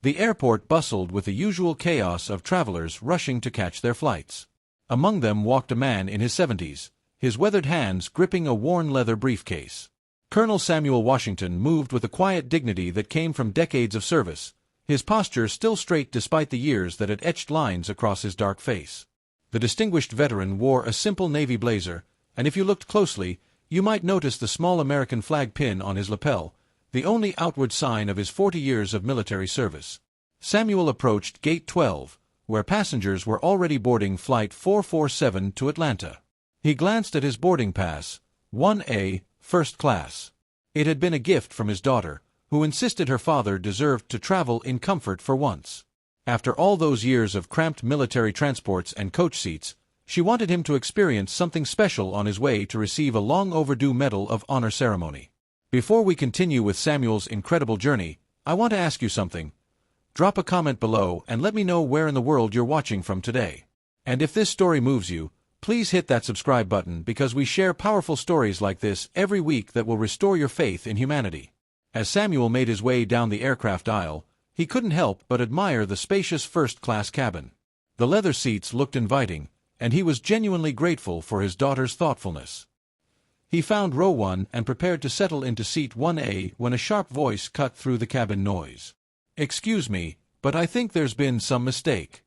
The airport bustled with the usual chaos of travelers rushing to catch their flights. Among them walked a man in his 70s, his weathered hands gripping a worn leather briefcase. Colonel Samuel Washington moved with a quiet dignity that came from decades of service, his posture still straight despite the years that had etched lines across his dark face. The distinguished veteran wore a simple navy blazer, and if you looked closely, you might notice the small American flag pin on his lapel, the only outward sign of his 40 years of military service. Samuel approached Gate 12, where passengers were already boarding Flight 447 to Atlanta. He glanced at his boarding pass, 1A, First Class. It had been a gift from his daughter, who insisted her father deserved to travel in comfort for once. After all those years of cramped military transports and coach seats, she wanted him to experience something special on his way to receive a long-overdue Medal of Honor ceremony. Before we continue with Samuel's incredible journey, I want to ask you something. Drop a comment below and let me know where in the world you're watching from today. And if this story moves you, please hit that subscribe button because we share powerful stories like this every week that will restore your faith in humanity. As Samuel made his way down the aircraft aisle, he couldn't help but admire the spacious first-class cabin. The leather seats looked inviting, and he was genuinely grateful for his daughter's thoughtfulness. He found row 1 and prepared to settle into seat 1A when a sharp voice cut through the cabin noise. "Excuse me, but I think there's been some mistake."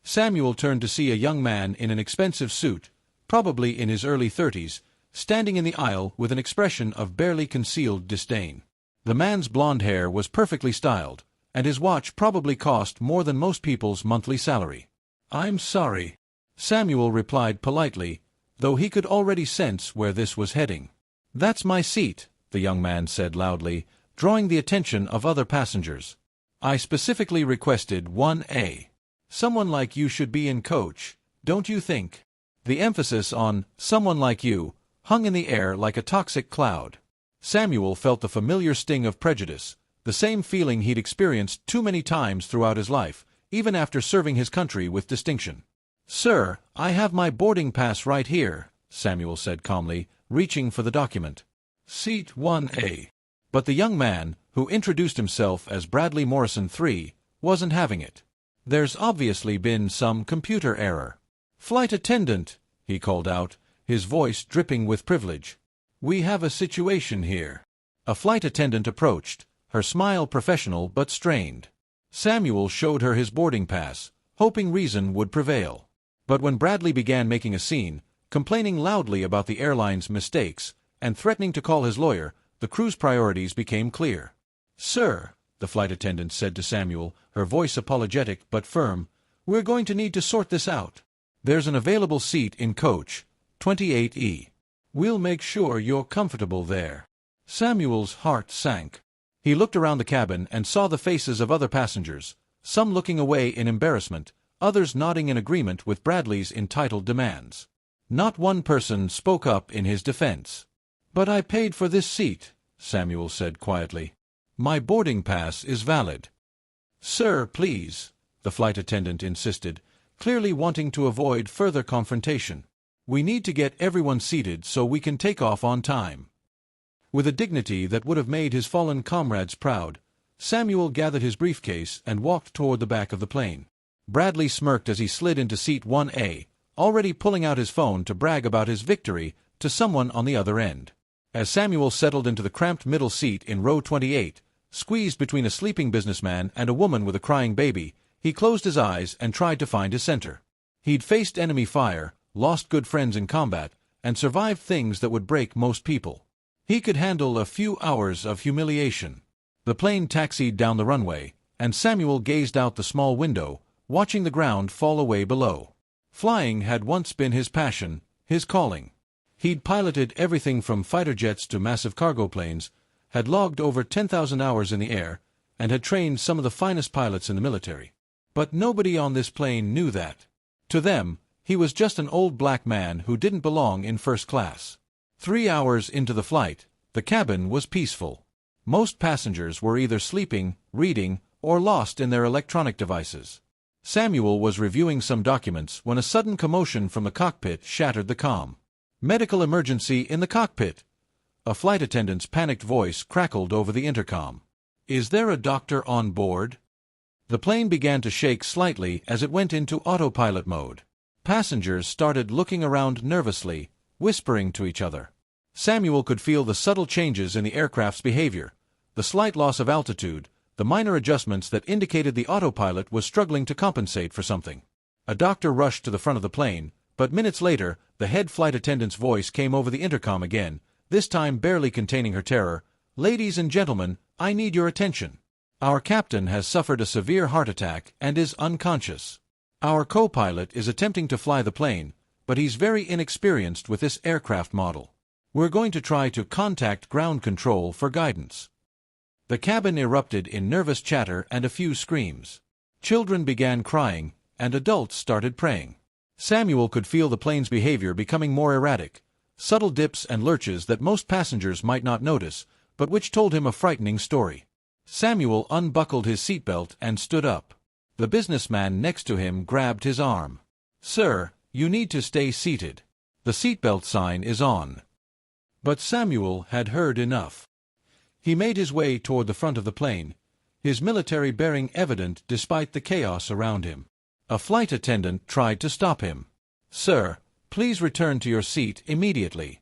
Samuel turned to see a young man in an expensive suit, probably in his early 30s, standing in the aisle with an expression of barely concealed disdain. The man's blonde hair was perfectly styled, and his watch probably cost more than most people's monthly salary. "I'm sorry," Samuel replied politely, though he could already sense where this was heading. "That's my seat," the young man said loudly, drawing the attention of other passengers. "I specifically requested 1A. Someone like you should be in coach, don't you think?" The emphasis on "someone like you" hung in the air like a toxic cloud. Samuel felt the familiar sting of prejudice, the same feeling he'd experienced too many times throughout his life, even after serving his country with distinction. "Sir, I have my boarding pass right here," Samuel said calmly, reaching for the document. "Seat 1A. But the young man, who introduced himself as Bradley Morrison III, wasn't having it. "There's obviously been some computer error." "Flight attendant," he called out, his voice dripping with privilege. "We have a situation here." A flight attendant approached, her smile professional but strained. Samuel showed her his boarding pass, hoping reason would prevail. But when Bradley began making a scene, complaining loudly about the airline's mistakes, and threatening to call his lawyer, the crew's priorities became clear. "Sir," the flight attendant said to Samuel, her voice apologetic but firm, "we're going to need to sort this out. There's an available seat in coach 28E. We'll make sure you're comfortable there." Samuel's heart sank. He looked around the cabin and saw the faces of other passengers, some looking away in embarrassment, others nodding in agreement with Bradley's entitled demands. Not one person spoke up in his defense. "But I paid for this seat," Samuel said quietly. "My boarding pass is valid." "Sir, please," the flight attendant insisted, clearly wanting to avoid further confrontation. "We need to get everyone seated so we can take off on time." With a dignity that would have made his fallen comrades proud, Samuel gathered his briefcase and walked toward the back of the plane. Bradley smirked as he slid into seat 1A, already pulling out his phone to brag about his victory to someone on the other end. As Samuel settled into the cramped middle seat in row 28, squeezed between a sleeping businessman and a woman with a crying baby, he closed his eyes and tried to find his center. He'd faced enemy fire, lost good friends in combat, and survived things that would break most people. He could handle a few hours of humiliation. The plane taxied down the runway, and Samuel gazed out the small window, watching the ground fall away below. Flying had once been his passion, his calling. He'd piloted everything from fighter jets to massive cargo planes, had logged over 10,000 hours in the air, and had trained some of the finest pilots in the military. But nobody on this plane knew that. To them, he was just an old black man who didn't belong in first class. 3 hours into the flight, the cabin was peaceful. Most passengers were either sleeping, reading, or lost in their electronic devices. Samuel was reviewing some documents when a sudden commotion from the cockpit shattered the calm. "Medical emergency in the cockpit!" A flight attendant's panicked voice crackled over the intercom. "Is there a doctor on board?" The plane began to shake slightly as it went into autopilot mode. Passengers started looking around nervously, whispering to each other. Samuel could feel the subtle changes in the aircraft's behavior, the slight loss of altitude, the minor adjustments that indicated the autopilot was struggling to compensate for something. A doctor rushed to the front of the plane, but minutes later, the head flight attendant's voice came over the intercom again, this time barely containing her terror. "Ladies and gentlemen, I need your attention. Our captain has suffered a severe heart attack and is unconscious. Our co-pilot is attempting to fly the plane, but he's very inexperienced with this aircraft model. We're going to try to contact ground control for guidance." The cabin erupted in nervous chatter and a few screams. Children began crying, and adults started praying. Samuel could feel the plane's behavior becoming more erratic, subtle dips and lurches that most passengers might not notice, but which told him a frightening story. Samuel unbuckled his seatbelt and stood up. The businessman next to him grabbed his arm. "Sir, you need to stay seated. The seatbelt sign is on." But Samuel had heard enough. He made his way toward the front of the plane, his military bearing evident despite the chaos around him. A flight attendant tried to stop him. "Sir, please return to your seat immediately."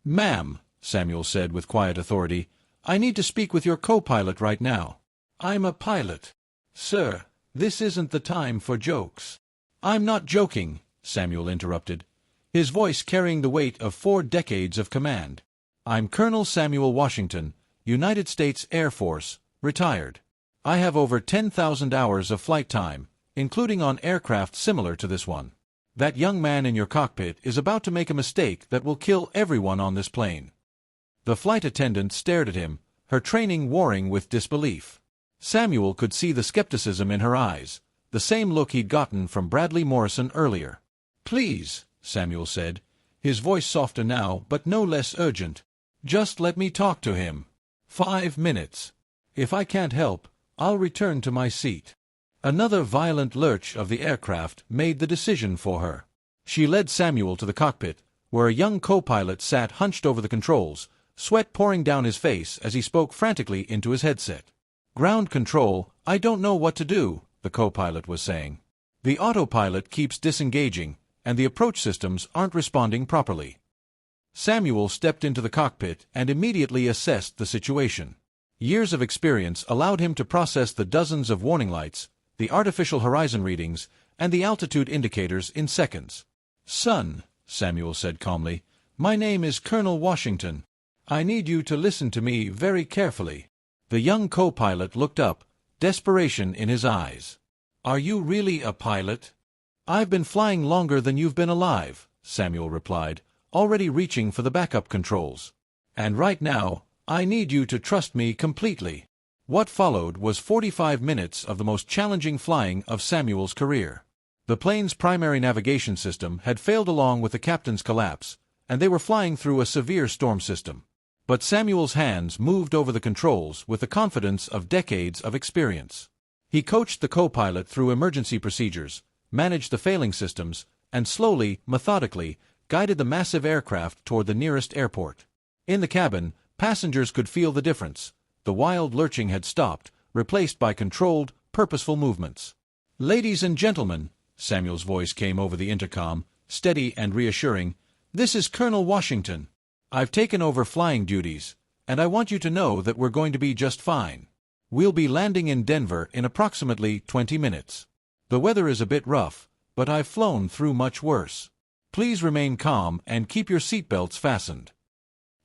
"Ma'am," Samuel said with quiet authority, "I need to speak with your co-pilot right now." "I'm a pilot." "Sir, this isn't the time for jokes." "I'm not joking," Samuel interrupted, his voice carrying the weight of 4 decades of command. "I'm Colonel Samuel Washington, United States Air Force, retired. I have over 10,000 hours of flight time, including on aircraft similar to this one. That young man in your cockpit is about to make a mistake that will kill everyone on this plane." The flight attendant stared at him, her training warring with disbelief. Samuel could see the skepticism in her eyes, the same look he'd gotten from Bradley Morrison earlier. "Please," Samuel said, his voice softer now but no less urgent, "just let me talk to him. 5 minutes. If I can't help, I'll return to my seat." Another violent lurch of the aircraft made the decision for her. She led Samuel to the cockpit, where a young co-pilot sat hunched over the controls, sweat pouring down his face as he spoke frantically into his headset. "Ground control, I don't know what to do," the co-pilot was saying. "The autopilot keeps disengaging, and the approach systems aren't responding properly." Samuel stepped into the cockpit and immediately assessed the situation. Years of experience allowed him to process the dozens of warning lights, the artificial horizon readings, and the altitude indicators in seconds. "Son," Samuel said calmly, "my name is Colonel Washington. I need you to listen to me very carefully." The young co-pilot looked up, desperation in his eyes. "Are you really a pilot?" "I've been flying longer than you've been alive," Samuel replied, already reaching for the backup controls. "And right now, I need you to trust me completely." What followed was 45 minutes of the most challenging flying of Samuel's career. The plane's primary navigation system had failed along with the captain's collapse, and they were flying through a severe storm system. But Samuel's hands moved over the controls with the confidence of decades of experience. He coached the co-pilot through emergency procedures, managed the failing systems, and slowly, methodically, guided the massive aircraft toward the nearest airport. In the cabin, passengers could feel the difference. The wild lurching had stopped, replaced by controlled, purposeful movements. "Ladies and gentlemen," Samuel's voice came over the intercom, steady and reassuring, "this is Colonel Washington. I've taken over flying duties, and I want you to know that we're going to be just fine. We'll be landing in Denver in approximately 20 minutes. The weather is a bit rough, but I've flown through much worse. Please remain calm and keep your seatbelts fastened."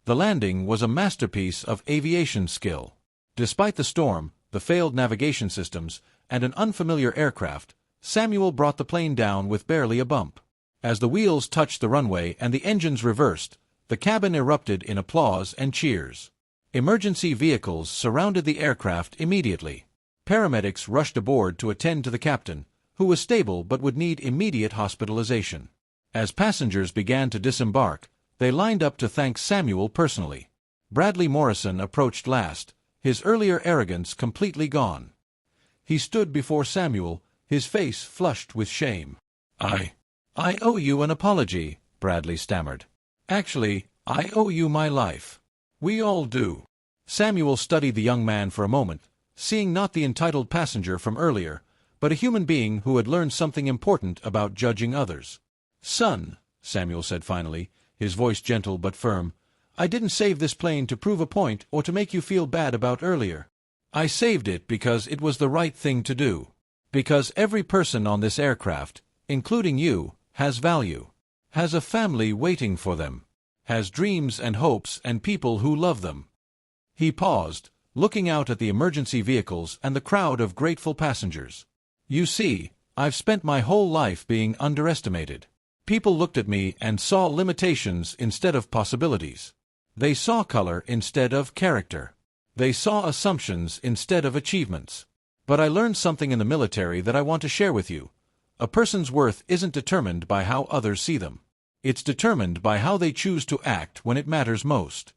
The landing was a masterpiece of aviation skill. Despite the storm, the failed navigation systems, and an unfamiliar aircraft, Samuel brought the plane down with barely a bump. As the wheels touched the runway and the engines reversed, the cabin erupted in applause and cheers. Emergency vehicles surrounded the aircraft immediately. Paramedics rushed aboard to attend to the captain, who was stable but would need immediate hospitalization. As passengers began to disembark, they lined up to thank Samuel personally. Bradley Morrison approached last, his earlier arrogance completely gone. He stood before Samuel, his face flushed with shame. I owe you an apology," Bradley stammered. "Actually, I owe you my life. We all do." Samuel studied the young man for a moment, seeing not the entitled passenger from earlier, but a human being who had learned something important about judging others. "Son," Samuel said finally, his voice gentle but firm, "I didn't save this plane to prove a point or to make you feel bad about earlier. I saved it because it was the right thing to do. Because every person on this aircraft, including you, has value, has a family waiting for them, has dreams and hopes and people who love them." He paused, looking out at the emergency vehicles and the crowd of grateful passengers. "You see, I've spent my whole life being underestimated. People looked at me and saw limitations instead of possibilities. They saw color instead of character. They saw assumptions instead of achievements. But I learned something in the military that I want to share with you. A person's worth isn't determined by how others see them. It's determined by how they choose to act when it matters most."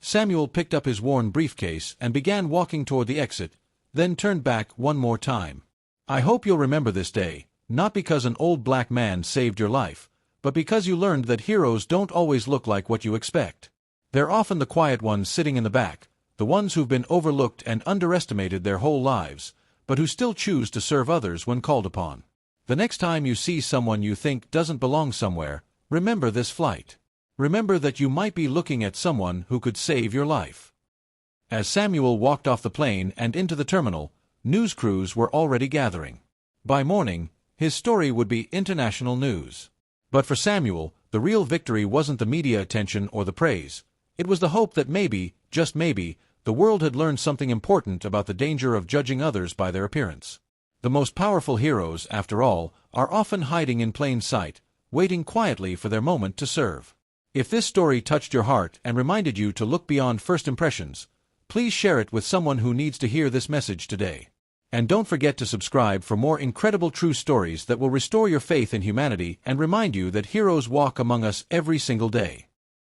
Samuel picked up his worn briefcase and began walking toward the exit, then turned back one more time. "I hope you'll remember this day, not because an old black man saved your life, but because you learned that heroes don't always look like what you expect. They're often the quiet ones sitting in the back, the ones who've been overlooked and underestimated their whole lives, but who still choose to serve others when called upon. The next time you see someone you think doesn't belong somewhere, remember this flight. Remember that you might be looking at someone who could save your life." As Samuel walked off the plane and into the terminal, news crews were already gathering. By morning, his story would be international news. But for Samuel, the real victory wasn't the media attention or the praise. It was the hope that maybe, just maybe, the world had learned something important about the danger of judging others by their appearance. The most powerful heroes, after all, are often hiding in plain sight, waiting quietly for their moment to serve. If this story touched your heart and reminded you to look beyond first impressions, please share it with someone who needs to hear this message today. And don't forget to subscribe for more incredible true stories that will restore your faith in humanity and remind you that heroes walk among us every single day.